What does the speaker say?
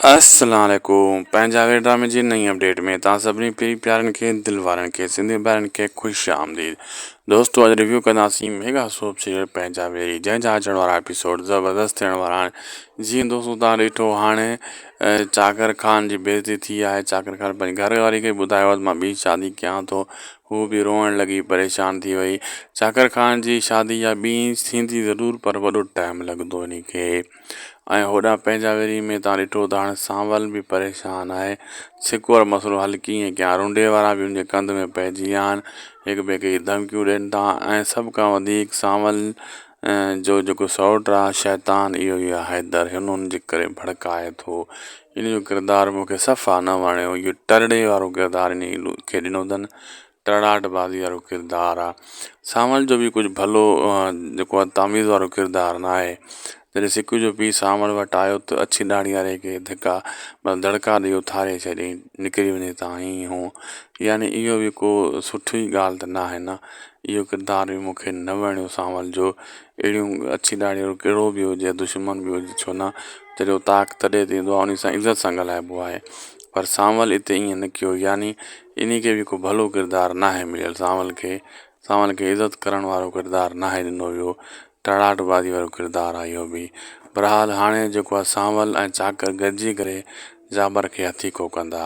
अस्सलाम वालेकुम। पंहिंजा ड्रामे जी नई अपडेट में तव्हां सभिनी प्यारी प्यारनि खे दिल वारनि खे सिंधी ॿारनि खे ख़ुशि आमदीद। दोस्तों अॼु रिव्यू कंदासीं मेगा सोप सीरियल पंहिंजा वेरी, जंहिंजा अचण वारा एपिसोड ज़बरदस्त थियण वारा आहिनि। जीअं दोस्तों तव्हां ॾिठो हाणे चाकर खान जी बेइज़ती थी आहे। चाकर खान पंहिंजी घरवारी खे ॿुधायो आहे मां ॿी शादी कयां थो, हू बि रोअण लॻी, परेशान थी वई। चाकर खान जी शादी या ॿी थींदी ज़रूरु पर वॾो टाइम लॻंदो इन खे। ऐं होॾां पंहिंजा वेरी में तव्हां ॾिठो त हाणे सांवल बि परेशान आहे। सिक वारो मसइलो हल कीअं कयां, रुंडे वारा बि उनजे कंध में पइजी विया आहिनि, हिक ॿिए खे धमकियूं ॾियनि था। ऐं सभु खां वधीक सांवल जो जेको सौटु आहे शैतान, इहो ई आहे हैदर, हिननि जे करे भड़काए थो। इन जो किरदारु मूंखे सफ़ा न वणियो। इहो टरड़े वारो किरदारु इन खे ॾिनो अथनि, टड़ाटबाज़ी वारो किरदारु आहे। सांवल जो बि कुझु भलो जेको आहे तामीज़ वारो किरदारु न आहे। जॾहिं सिक जो पीउ सांवल वटि आयो त अछी दाड़ी वारे खे दड़का ॾेई उथारे छॾियईं, निकिरी वञे तव्हां हीअं हूअं, यानी इहो बि को सुठी ॻाल्हि त न आहे न। इहो किरदारु बि मूंखे न वणियो सांवल जो। अहिड़ियूं अछी दाड़ी वारो कहिड़ो बि हुजे, दुश्मन बि हुजे, छो न जॾहिं ताक़त तॾहिं थींदो आहे, उन सां इज़त सां ॻाल्हाइबो आहे। पर सांवल हिते ईअं न कयो, यानी इन खे बि को भलो किरदारु न आहे मिलियल। सांवल खे इज़त करण वारो किरदारु न आहे ॾिनो वियो, टड़ाटबाज़ी वारो किरदारु आहे इहो बि। बहरहाल हाणे जेको आहे सांवल ऐं चाकर गॾिजी करे जाबर खे हथी को कंदा।